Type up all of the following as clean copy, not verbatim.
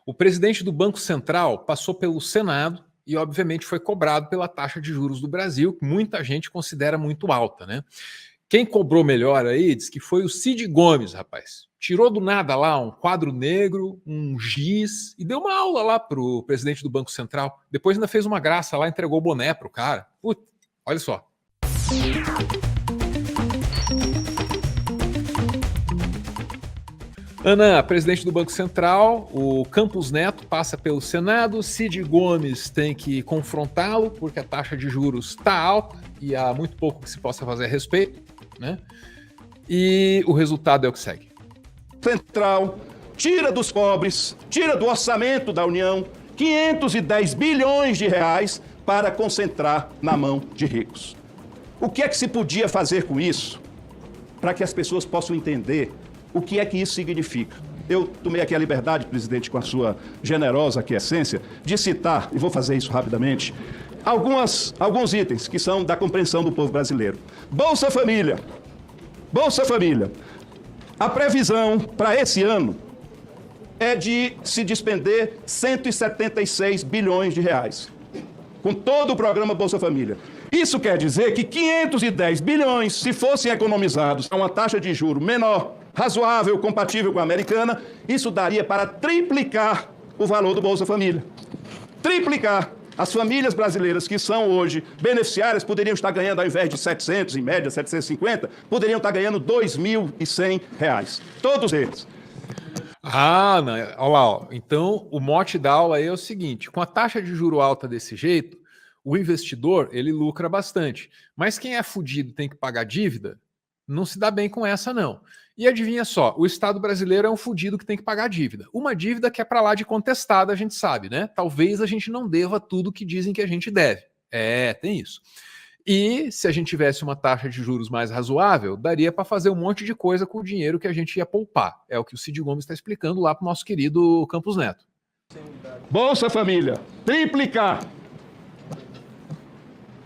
O presidente do Banco Central passou pelo Senado e, obviamente, foi cobrado pela taxa de juros do Brasil, que muita gente considera muito alta, né? Quem cobrou melhor aí diz que foi o Cid Gomes, rapaz. Tirou do nada lá um quadro negro, um giz e deu uma aula lá pro presidente do Banco Central. Depois ainda fez uma graça lá, entregou o boné pro cara. Putz, olha só. Ana, presidente do Banco Central, o Campos Neto passa pelo Senado, Cid Gomes tem que confrontá-lo, porque a taxa de juros está alta e há muito pouco que se possa fazer a respeito, né? E o resultado é o que segue. Central tira dos pobres, tira do orçamento da União 510 bilhões de reais para concentrar na mão de ricos. O que é que se podia fazer com isso? Para que as pessoas possam entender o que é que isso significa. Eu tomei aqui a liberdade, presidente, com a sua generosa aquiescência, de citar, e vou fazer isso rapidamente, alguns itens que são da compreensão do povo brasileiro. Bolsa Família. Bolsa Família. A previsão para esse ano é de se despender 176 bilhões de reais, com todo o programa Bolsa Família. Isso quer dizer que 510 bilhões, se fossem economizados a uma taxa de juro menor, razoável, compatível com a americana, isso daria para triplicar o valor do Bolsa Família. Triplicar. As famílias brasileiras que são hoje beneficiárias poderiam estar ganhando, ao invés de 700, em média 750, poderiam estar ganhando R$ 2.100. Todos eles. Ah, não, olha lá, ó. Então o mote da aula aí é o seguinte: com a taxa de juro alta desse jeito, o investidor ele lucra bastante. Mas quem é fudido e tem que pagar dívida, não se dá bem com essa, não. E adivinha só, o Estado brasileiro é um fudido que tem que pagar dívida. Uma dívida que é para lá de contestada, a gente sabe, né? Talvez a gente não deva tudo que dizem que a gente deve. É, tem isso. E se a gente tivesse uma taxa de juros mais razoável, daria para fazer um monte de coisa com o dinheiro que a gente ia poupar. É o que o Cid Gomes está explicando lá para o nosso querido Campos Neto. Bolsa Família, triplicar.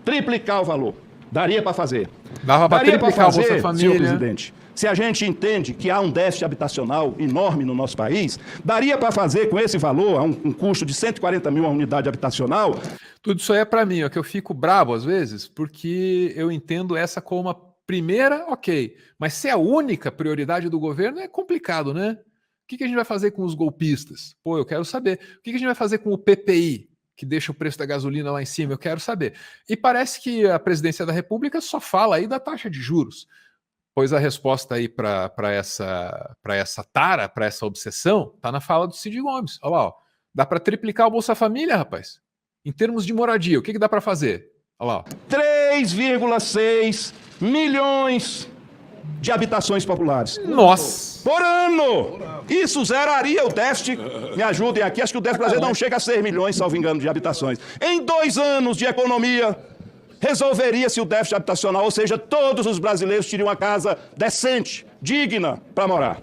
Triplicar o valor. Daria para fazer. Dava para triplicar o Bolsa Família. Senhor presidente, se a gente entende que há um déficit habitacional enorme no nosso país, daria para fazer com esse valor, a um custo de 140 mil a unidade habitacional. Tudo isso aí é para mim, ó, que eu fico bravo às vezes, porque eu entendo essa como uma primeira, ok. Mas se é a única prioridade do governo, é complicado, né? O que a gente vai fazer com os golpistas? Pô, eu quero saber. O que a gente vai fazer com o PPI, que deixa o preço da gasolina lá em cima? Eu quero saber. E parece que a presidência da República só fala aí da taxa de juros. Pois a resposta aí para essa tara, para essa obsessão, tá na fala do Cid Gomes. Olha lá, ó. Dá para triplicar o Bolsa Família, rapaz. Em termos de moradia, o que dá para fazer? Olha lá, ó. 3,6 milhões de habitações populares. Nossa! Por ano! Isso zeraria o déficit. Me ajudem aqui, acho que o déficit brasileiro não chega a 6 milhões, salvo engano, de habitações. Em 2 anos de economia, resolveria-se o déficit habitacional, ou seja, todos os brasileiros teriam uma casa decente, digna para morar.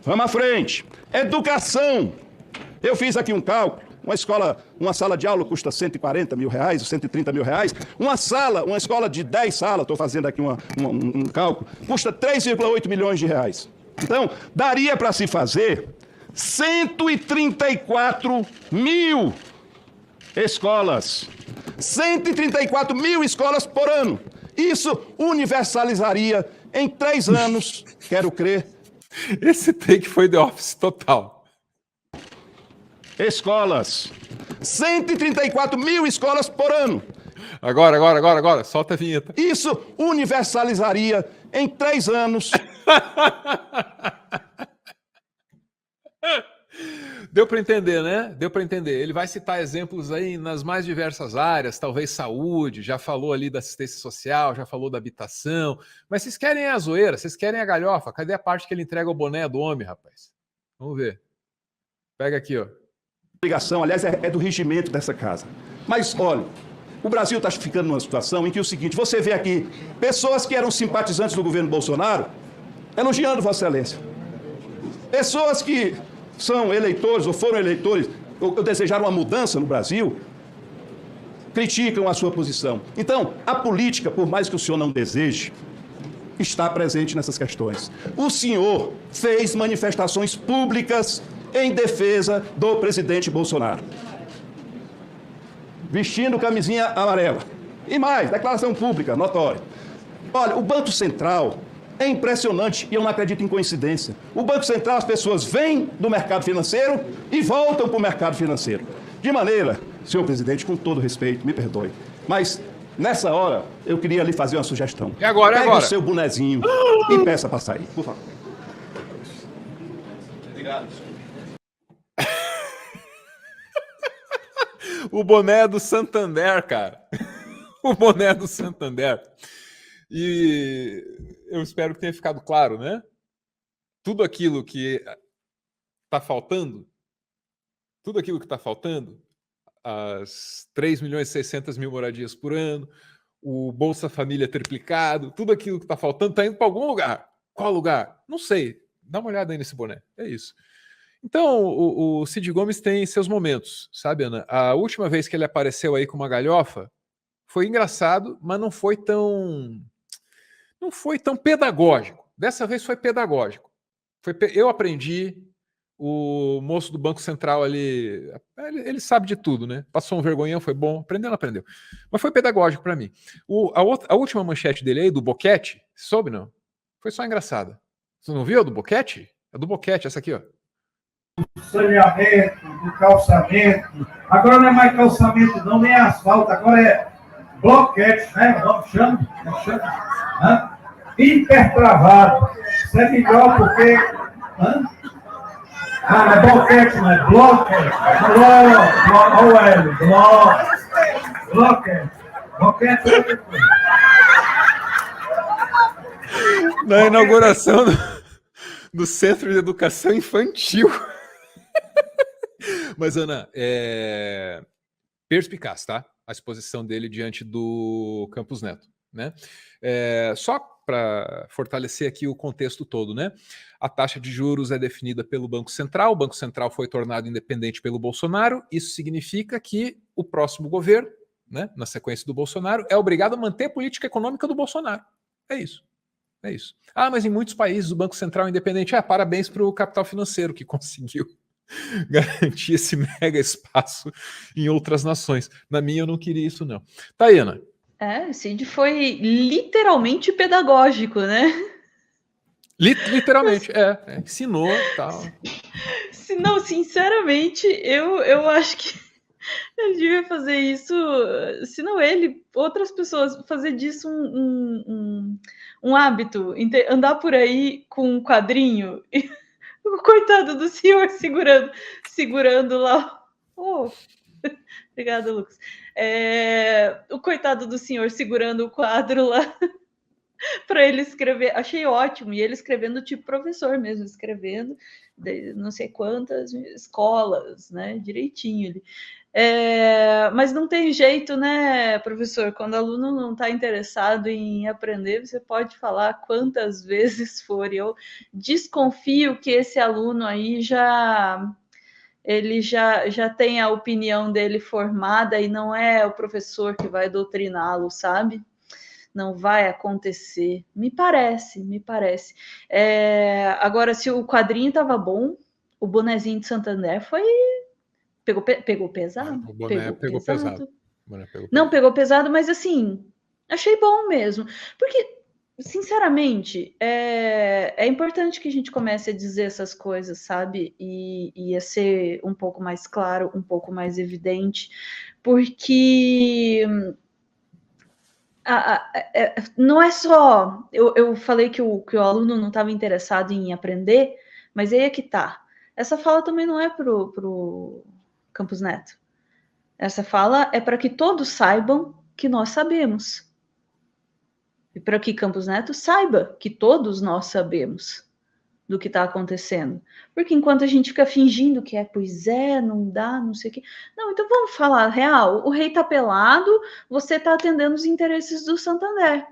Vamos à frente. Educação. Eu fiz aqui um cálculo. Uma sala de aula custa 140 mil reais, 130 mil reais. Uma escola de 10 salas, estou fazendo aqui um cálculo, custa 3,8 milhões de reais. Então, daria para se fazer 134 mil escolas. 134 mil escolas por ano. Isso universalizaria em 3 anos, quero crer. Esse take foi The Office total. Escolas. 134 mil escolas por ano. Agora, solta a vinheta. Isso universalizaria em 3 anos. Deu para entender, né? Deu para entender. Ele vai citar exemplos aí nas mais diversas áreas, talvez saúde, já falou ali da assistência social, já falou da habitação. Mas vocês querem a zoeira, vocês querem a galhofa. Cadê a parte que ele entrega o boné do homem, rapaz? Vamos ver. Pega aqui, ó. Ligação, aliás, é do regimento dessa casa. Mas, olha, o Brasil está ficando numa situação em que é o seguinte, você vê aqui pessoas que eram simpatizantes do governo Bolsonaro elogiando Vossa Excelência. Pessoas que são eleitores ou foram eleitores ou desejaram uma mudança no Brasil, criticam a sua posição. Então, a política, por mais que o senhor não deseje, está presente nessas questões. O senhor fez manifestações públicas em defesa do presidente Bolsonaro. Vestindo camisinha amarela. E mais, declaração pública, notória. Olha, o Banco Central é impressionante e eu não acredito em coincidência. O Banco Central, as pessoas vêm do mercado financeiro e voltam para o mercado financeiro. De maneira, senhor presidente, com todo respeito, me perdoe, mas nessa hora eu queria lhe fazer uma sugestão. É agora, Pegue é agora. o seu bonezinho e peça para sair, por favor. Obrigado. O boné do Santander, cara. O boné do Santander. E eu espero que tenha ficado claro, né? Tudo aquilo que está faltando, as 3.600.000 moradias por ano, o Bolsa Família triplicado, tudo aquilo que está faltando está indo para algum lugar. Qual lugar? Não sei. Dá uma olhada aí nesse boné. É isso. Então, o Cid Gomes tem seus momentos, sabe, Ana? A última vez que ele apareceu aí com uma galhofa foi engraçado, mas não foi tão pedagógico. Dessa vez foi pedagógico. Eu aprendi, o moço do Banco Central ali, ele sabe de tudo, né? Passou um vergonhão, foi bom, aprendeu, não aprendeu. Mas foi pedagógico para mim. A última manchete dele aí, do Boquete, soube não? Foi só engraçada. Você não viu a do Boquete? A do Boquete, essa aqui, ó. Saneamento, do calçamento. Agora não é mais calçamento, não, nem asfalto, agora é bloquete, né? Não chama? Hipertravado. Isso é melhor porque. Não é bloquete, não é bloquete. Olha o Hélio, bloquete. Bloquete é outra coisa. Na inauguração do Centro de Educação Infantil. Mas, Ana, perspicaz, tá? A exposição dele diante do Campos Neto, né? Só para fortalecer aqui o contexto todo, né? A taxa de juros é definida pelo Banco Central, o Banco Central foi tornado independente pelo Bolsonaro, isso significa que o próximo governo, né, na sequência do Bolsonaro, é obrigado a manter a política econômica do Bolsonaro. É isso. É isso. Ah, mas em muitos países o Banco Central é independente. Parabéns para o capital financeiro que conseguiu garantir esse mega espaço em outras nações. Na minha eu não queria isso, não. Tayana. O Cid foi literalmente pedagógico, né? Literalmente, ensinou e tal. Não, sinceramente, eu acho que ele devia fazer isso, se não ele, outras pessoas, fazer disso um hábito, andar por aí com um quadrinho, e o coitado do senhor segurando lá. Obrigada, Lucas. O coitado do senhor segurando o quadro lá para ele escrever. Achei ótimo. E ele escrevendo tipo professor mesmo, escrevendo de não sei quantas escolas, né? Direitinho ali. Mas não tem jeito, né, professor? Quando o aluno não está interessado em aprender, você pode falar quantas vezes for. Eu desconfio que esse aluno aí ele já tem a opinião dele formada e não é o professor que vai doutriná-lo, sabe? Não vai acontecer. Me parece. Agora, se o quadrinho estava bom, o bonezinho de Santander pegou pesado. O boné pegou pesado. Não pegou pesado, mas assim, achei bom mesmo. Porque, sinceramente, é importante que a gente comece a dizer essas coisas, sabe? E a ser um pouco mais claro, um pouco mais evidente, porque não é só... Eu falei que o aluno não estava interessado em aprender, mas aí é que tá. Essa fala também não é pro Campos Neto. Essa fala é para que todos saibam que nós sabemos. E para que Campos Neto saiba que todos nós sabemos do que está acontecendo. Porque enquanto a gente fica fingindo que não dá, não sei o quê. Não, então vamos falar real. O rei está pelado, você está atendendo os interesses do Santander.